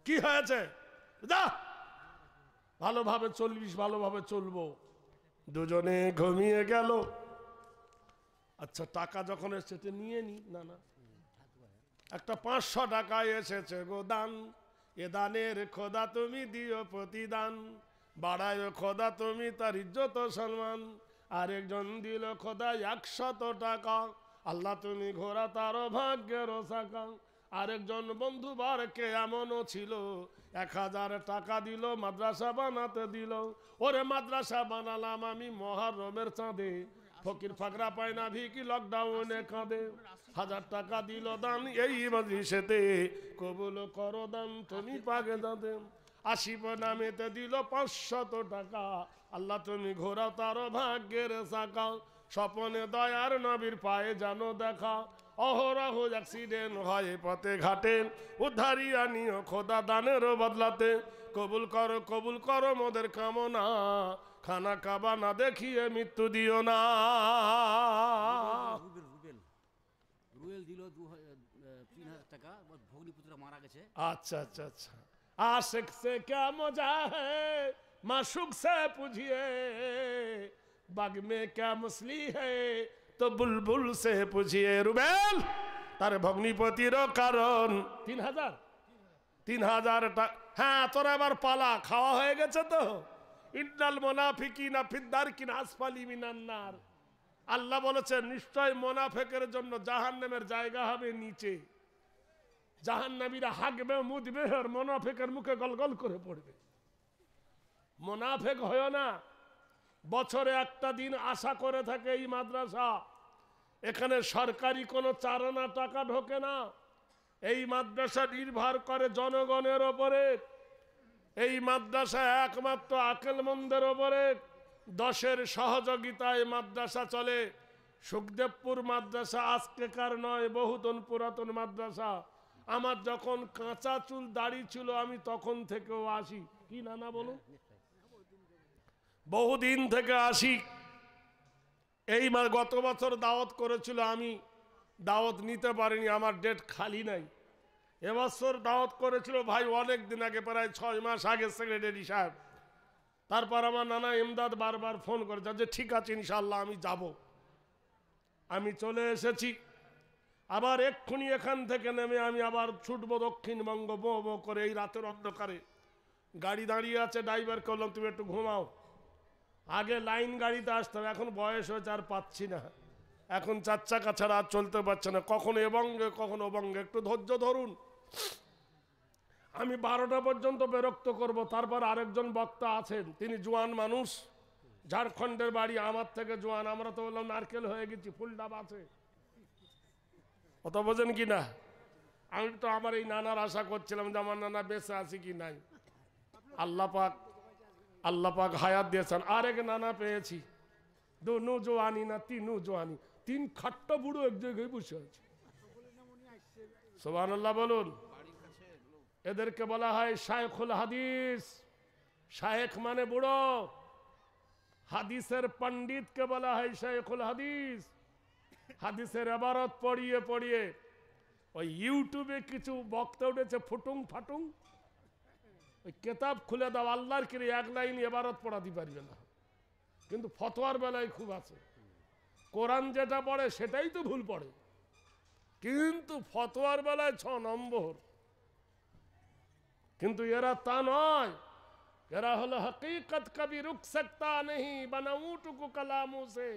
কি হয়েছে? যা ভালোভাবে চলবিস, ভালোভাবে চলবো। দুজনে ঘুমিয়ে গেল। আচ্ছা, টাকা যখন এসেছে নিয়ে নি। না না, একটা 500 টাকা এসেছে গো দান, এ দানের খোদা তুমি দিও প্রতিদান, বাড়ায় খোদা তুমি তার ইজ্জত সম্মান। আরেকজন দিল খোদা 100 টাকা, আল্লাহ তুমি ঘোরা তার ভাগ্যের সাকা। আরেকজন বন্ধু বারকে এমনও ছিল 1000 টাকা দিল, মাদ্রাসা বানাতে দিল। ওরে মাদ্রাসা বানালাম আমি মহরমের চাঁদে, ফকির ফাকরা পায় না ভিকি লকডাউনে কাঁদে। 1000 টাকা দিল দান এই মজলিসেতে, কবুল করো দান তুমি পাগে দাঁতে। 80 নামেতে দিল 500 টাকা, আল্লাহ তুমি ঘোরা তার ভাগ্যের সাকা। স্বপনে দয়ার নবীর পায়ে জানো দেখা, অহরহ অ্যাক্সিডেন্ট হয় পথে ঘাটে, উদ্ধারি আনিও খোদা দানেরও বদলাতে। কবুল করো মোদের কামনা, খানা কাবা না দেখিয়ে মৃত্যু দিও না। রুবেল দিল 3000 টাকা, ভগ্নিপুত্র মারা গেছে। अच्छा अच्छा अच्छा, आशिक से क्या मजा है माशूक से पूछिए, बाग में क्या मछली है तो बुलबुल से पूछिए। রুবেল, তার ভগ্নিপতির কারণ 3000 টাকা। হ্যাঁ, তোর এবার পালা, খাওয়া হয়ে গেছে তো। ইন্নাল মুনাফিকিনা ফিদ-দারকিল আসফালি মিনান নার। আল্লাহ বলেছেন, নিশ্চয় মুনাফিকের জন্য জাহান্নামের জায়গা হবে নিচে। জাহান্নামীরা হাঁকবে, মুদবে, আর মুনাফিকের মুখে গলগল করে পড়বে। মুনাফিক হয় না। বছরে একটা দিন আশা করে থাকে এই মাদ্রাসা, এখানে সরকারি কোনো চারানা টাকা ঢোকে না। এই মাদ্রাসা নির্ভর করে জনগণের ওপরে। এই মাদ্রাসা একমাত্র আকেলমন্দের ওপরে 10-এর সহযোগিতায় মাদ্রাসা চলে। সুখদেবপুর মাদ্রাসা আজকেকার নয়, বহুতন পুরাতন মাদ্রাসা। আমার যখন কাঁচা চুল দাড়ি ছিল আমি তখন থেকেও আসি। কি নানা বলুন, বহুদিন থেকে আসি। এই গত বছর দাওয়াত করেছিল, আমি দাওয়াত নিতে পারিনি, আমার ডেট খালি নাই। এবছর দাওয়াত করেছিল ভাই অনেক দিন আগে, প্রায় 6 মাস আগে সেক্রেটারি সাহেব। তারপর আমার নানা ইমদাদ বারবার ফোন করেছে যে ঠিক আছে ইনশাল্লাহ আমি যাব। আমি চলে এসেছি, আবার এক্ষুনি এখান থেকে নেমে আমি আবার ছুটবো দক্ষিণবঙ্গ বো বো করে। এই রাতের অন্ধকারে গাড়ি দাঁড়িয়ে আছে, ড্রাইভারকে বললাম তুমি একটু ঘুমাও, আগে লাইন গাড়িতে আসতে হবে, এখন বয়স হয়েছে আর পাচ্ছি না, এখন 4 চাকা ছাড়া আর চলতে পারছে না, কখনো এবঙ্গে কখনো বঙ্গে, একটু ধৈর্য ধরুন। আমি 12টা পর্যন্ত বিরক্ত করব, তারপর আরেকজন বক্তা আছেন, তিনি জোয়ান মানুষ, ঝাড়খণ্ডের বাড়ি, আমার থেকে জোয়ান। আমরা তো বললাম নারকেল হয়ে গেছি, ফুলডাব আছে, অত বোঝেন কি না? আমি তো আমার এই নানার আশা করছিলাম যে আমার নানা বেঁচে আছে কি নাই। আল্লাহ পাক হায়াত দিয়েছেন, আরেক নানা পেয়েছি, দোনো জোয়ানি না তিনু জোয়ানি, 3 খাট্টা বুড়ো এক জায়গায় বসে আছে। সুবহানাল্লাহ বলুন। এদেরকে বলা হয় শায়খুল হাদিস। শায়েখ মানে বুড়ো, হাদিসের পণ্ডিতকে বলা হয় শায়খুল হাদিস। হাদিসের ইবারত পড়িয়ে পড়িয়ে ওই ইউটিউবে কিছু বক্তা উঠেছে ফুটুং ফাটুং, ওই কেতাব খুলে দাও, আল্লাহর কিরে 1 লাইন ইবারত পড়াতে পারবে না, কিন্তু ফতোয়ার বেলায় খুব আছে। কোরআন যেটা পড়ে সেটাই তো ভুল পড়ে, কিন্তু ফতোয়ার বেলায় 6 নম্বর। কিন্তু এরা তা নয়, এরা হলো হकीकत कभी रुक सकता नहीं, बनाऊट को कलामों से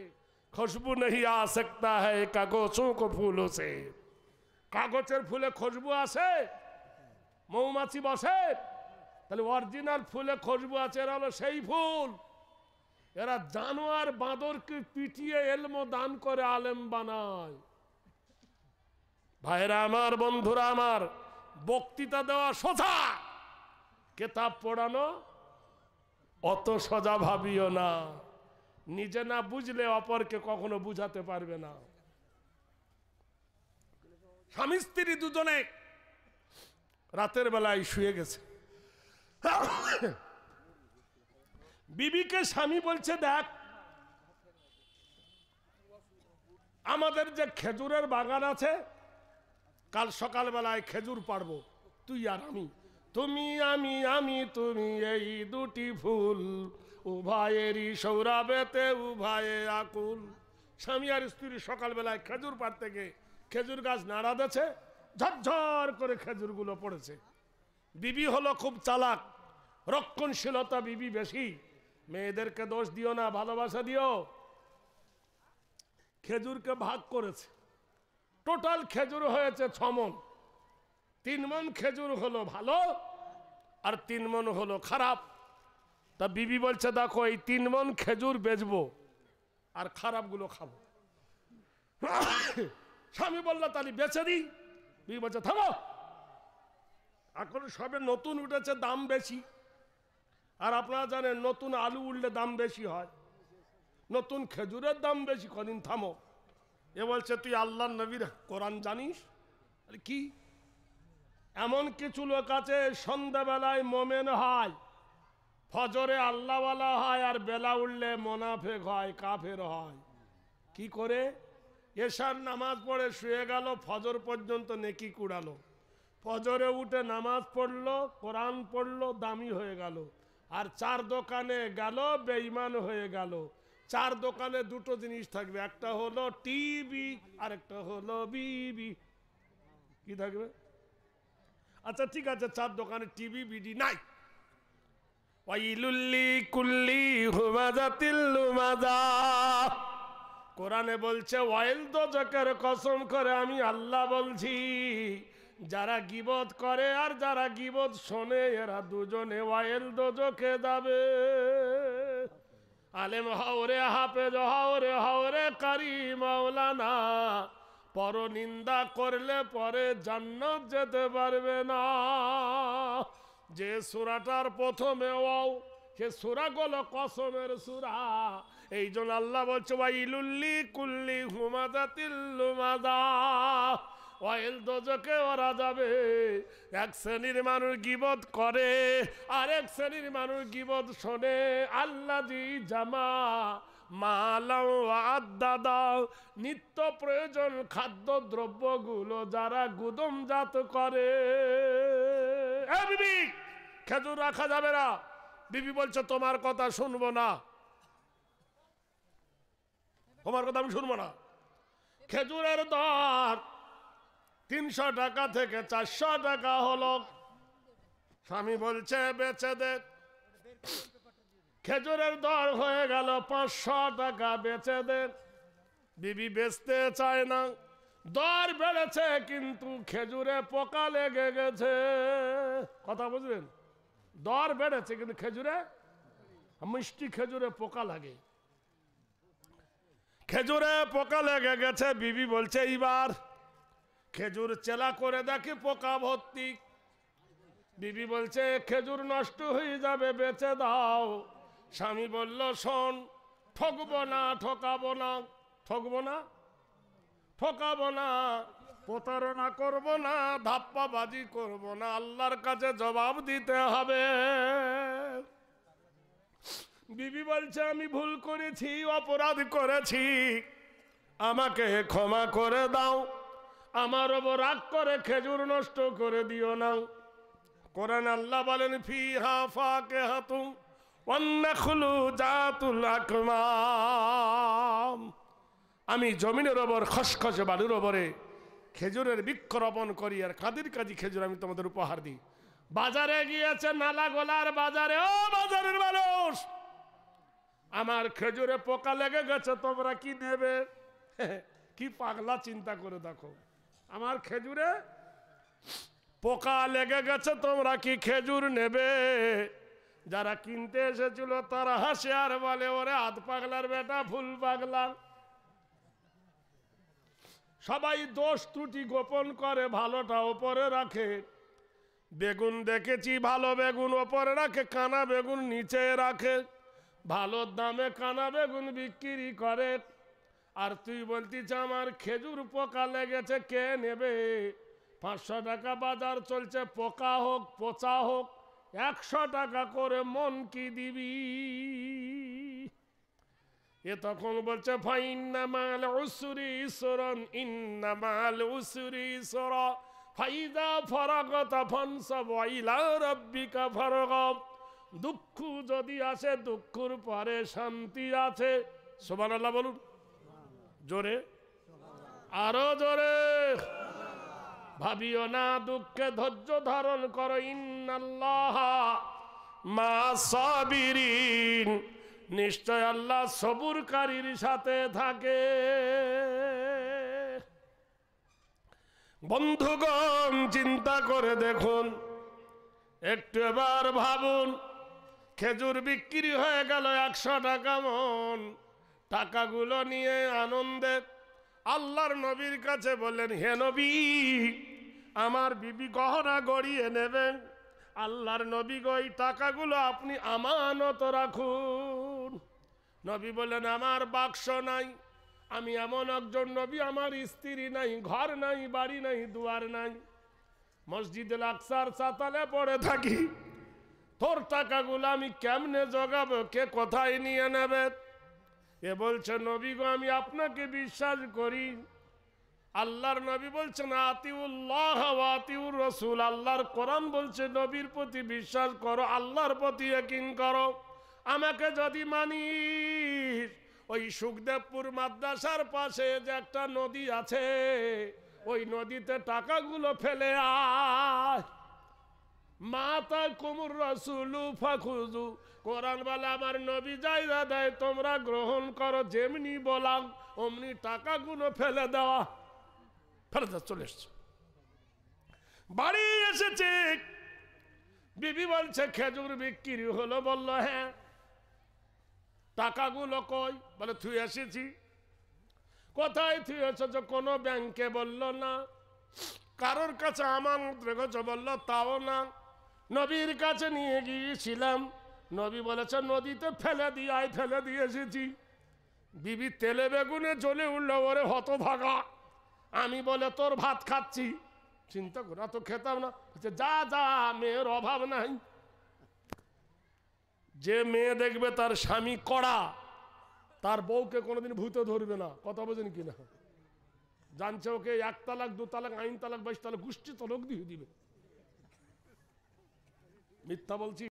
खुशबू नहीं आ सकता है कागजों को फूलों से। কাগজের ফুলে খুশবু আসে, মৌমাছি বসে, তাহলে অরিজিনাল ফুলে খুশবু আছে, এরা হলো সেই ফুল। এরা জানোয়ার বাঁদরকে পিটিয়ে এলম দান করে আলেম বানায়। ভাইরা আমার, বন্ধুরা আমার, বক্তৃতা দেওয়া সোজা, কেতাব পড়ানো অত সোজা ভাবিও না। নিজে না বুঝলে অপরকে কখনো বুঝাতে পারবে না। স্বামী স্ত্রী দুজনে রাতের বেলায় শুয়ে গেছে, বিবিকে স্বামী বলছে দেখ আমাদের যে খেজুরের বাগান আছে, কাল সকালবেলায় খেজুর পাড়বো, তুই আর আমি, তুমি আমি আমি তুমি, এই দুটি ফুল উভয়েরই সৌরভেতে উভয়ে আকুল। স্বামী আর স্ত্রী সকালবেলায় খেজুর পাড়তে গিয়ে খেজুর গাছ নাড়া দিয়েছে, ঝরঝর করে খেজুরগুলো পড়েছে। বিবি হলো খুব চালাক, রক্ষণশীলতা বিবি বেশি। মেয়েদেরকে দোষ দিও না, ভালোবাসা দিও। খেজুরকে ভাগ করেছে, টোটাল খেজুর হয়েছে 6 মণ। 3 মণ খেজুর হলো ভালো আর 3 মণ হলো খারাপ। তা বিবি বলছে দেখো এই 3 মণ খেজুর বেচবো আর খারাপগুলো খাবো। স্বামী বলল তাহলে বেচে দিই। বিবি বলছে থামো, এখন সবে নতুন উঠেছে, দাম বেশি। আর আপনারা জানেন নতুন আলু উঠলে দাম বেশি হয়, নতুন খেজুরের দাম বেশি। কদিন থামো। এ বলছে তুই আল্লাহর নবীর কোরআন জানিস? কি এমন কিছু লোক আছে সন্ধ্যাবেলায় মোমেন হয়, ফজরে আল্লাহওয়ালা হয়, আর বেলা উঠলে মোনাফেক হয়, কাফের হয়। কি করে? এশার নামাজ পড়ে শুয়ে গেল, ফজর পর্যন্ত নেকি কুড়ালো, ফজরে উঠে নামাজ পড়লো, কোরআন পড়লো, দামি হয়ে গেল। আর 4 দোকানে গেল, বেঈমান হয়ে গেল। 4 দোকানে 2টো জিনিস থাকবে, একটা হলো টিভি আর একটা হলো বিবি। কি থাকবে? আচ্ছা ঠিক আছে, 4 দোকানে টিভি বিডি নাই। ওয়াইলুল্লি কুল্লি হুমাজাতিল লুমাজা। কোরআনে বলছে ওয়াইল দোজকের কসম করে আমি আল্লাহ বলছি, যারা গীবত করে আর যারা গীবত শোনে এরা দুজনে ওয়াইল দোজকে যাবে। আলেম হও রে, হাফেজ হও রে, হও রে কারি মাওলানা, পরনিন্দা করলে পরে জান্নাত যেতে পারবে না। যে সূরাটার প্রথমে ওয়াও, সে সূরা গুলো কসমের সূরা। এই জন্য আল্লাহ বলছে ওয়াইলুল্লি কুল্লি হুমাজাতিল লুমাজা, ওয়াইল দোজকে ওরা যাবে। এক শ্রেণীর মানুষ গীবত করে, আর এক শ্রেণীর মানুষ গীবত শোনে। আল্লাযী জামা মালাও আদাদা, নিত্য প্রয়োজন খাদ্য দ্রব্যগুলো যারা গুদমজাত করে। এ বিবি, খেজুর রাখা যাবে না। বিবি বলছে তোমার কথা শুনবো না, তোমার কথা আমি শুনবো না। খেজুরের দর 300 টাকা থেকে 400 টাকা হলো। স্বামী বলছে বেচে দে। খেজুরের দর হয়ে গেল 500 টাকা, বেচে দে। বিবি বেচতে চায় না, দর বেড়েছে কিন্তু খেজুরে পোকা লেগে গেছে। কথা বুঝলেন? দর বেড়েছে কিন্তু খেজুরে, মিষ্টি খেজুরে পোকা লাগে। খেজুরে পোকা লেগে গেছে। বিবি বলছে এইবার খেজুর চেলা করে দেখি পোকা ভর্তি। বিবি বলছে খেজুর নষ্ট হয়ে যাবে, বেচে দাও। স্বামী বলল শোন, ঠকবো না, ঠকাবো না, ঠকবো না, ঠকাবো না, প্রতারণা করবো না, ধাপ্পাবাজি করবো না, আল্লাহর কাছে জবাব দিতে হবে। বিবি বলছে আমি ভুল করেছি, অপরাধ করেছি, আমাকে ক্ষমা করে দাও, আমার ওপর রাগ করে খেজুর নষ্ট করে দিও না। কোরআন আল্লাহ বলেন ফিহা ফাকিহাতুন ওয়ান নাখলু জাতুল আকমাম, আমি জমিনের ওপর খসখসে বালুর ওপরে খেজুরের বৃক্ষ রোপণ করি আর কাদির কাজী খেজুর আমি তোমাদের উপহার দিই। বাজারে গিয়েছে নালা গোলার বাজারে, ও বাজারের মানুষ, আমার খেজুরে পোকা লেগে গেছে, তোমরা কি নেবে? কি পাগলা চিন্তা করে দেখো, আমার খেজুরে পোকা লেগে গেছে, তোমরা কি খেজুর নেবে? যারা কিনতে এসেছিল তারা হাসে আর বলে ওরে আধ পাগলার বেটা, ফুল পাগলা। সবাই দোষ ত্রুটি গোপন করে, ভালোটা ওপরে রাখে। বেগুন দেখেছি ভালো বেগুন ওপরে রাখে, কানা বেগুন নিচে রাখে। ভালো দামে কানা বেগুন বিক্রি করে, আর তুই বলতিস আমার খেজুর পোকা লেগেছে, কে নেবে? 500 টাকা বাজার চলছে, পোকা হোক পচা হোক 100 টাকা করে, মন কি দিবি? এ তখন বলছে ফাইন্নামাল উসরি ইসরান, ইন্নামাল উসরি ইসরা, ফাইদা ফারাগাতা ফানসাব ইলা রাব্বিকা ফারগাব। দুঃখ যদি আসে, দুঃখের পরে শান্তি আছে। সুবহানাল্লাহ বলুন জোরে, আরো জোরে। ভাবিও না দুঃখে, ধৈর্য ধারণ করো। ইন্নাল্লাহা মা সাবিরিন, নিশ্চয় আল্লাহ সবুরকারীর সাথে থাকে। বন্ধুগণ চিন্তা করে দেখুন, একটু এবার ভাবুন, খেজুর বিক্রি হয়ে গেল 100 টাকা মন। টাকাগুলো নিয়ে আনন্দে আল্লাহর নবীর কাছে বললেন, হে নবী, আমার বিবি গহনা গড়িয়ে নেবেন। আল্লাহর নবী গো, এই টাকাগুলো আপনি আমানত রাখুন। নবী বললেন আমার বাক্স নাই, আমি এমন একজন নবী, আমার স্ত্রী নাই, ঘর নাই, বাড়ি নাই, দুয়ার নাই, মসজিদে আকসার চাতালে পড়ে থাকি, তোর টাকাগুলো আমি কেমনে জোগাবো, কে কোথায় নিয়ে নেবে? এ বলছে নবী গো, আমি আপনাকে বিশ্বাস করি। আল্লাহর নবী বলছেন আতিউল্লাহ ওয়া আতিউর রাসূল, আল্লাহর কোরআন বলছে নবীর প্রতি বিশ্বাস করো, আল্লাহর প্রতি ইয়াকিন করো। আমাকে যদি মানিস, ওই সুখদেবপুর মাদ্রাসার পাশে যে একটা নদী আছে, ওই নদীতে টাকাগুলো ফেলে আয়। মাতা কুমুর রাসূলু ফাখুযু, কোরআন বলে আমার নবী যাইরা দেয় তোমরা গ্রহণ করো, যেমনি বলাম অমনি টাকাগুলো ফেলে দেওয়া। ফেলে দেওয়া, চলে এসছে। বাড়ি এসেছে, বিবি বলছে খেজুর বিক্রি হলো। বলল হ্যাঁ। টাকাগুলো কই? বলে তুই এসেছি। কোথায় তুই এসেছ? কোনো ব্যাংকে বলল না, কারোর কাছে আমানত রেখেছ বলল তাও না। নবীর কাছে নিয়ে গিয়েছিলাম, নবী বলেছে নদীতে ফেলে দিয়ে আয়, ফেলে দিয়ে এসেছি। বিবি তেলে বেগুনে জ্বলে উঠল, ওরে হতভাগা, আমি বলে তোর ভাত খাচ্ছি। চিন্তা কর, তো খেতাম না। যা যা, মেয়ের অভাব নাই। যে মেয়ে দেখবে তার স্বামী কড়া, তার বউকে কোনোদিন ভূতে ধরবে না। কথা বোঝেন কিনা? জানছে ওকে 1 তালাক 2 তালাক 8 তালাক 22 তালাক গোষ্ঠী তলক দিয়ে দিবে। মিথ্যা বলছি?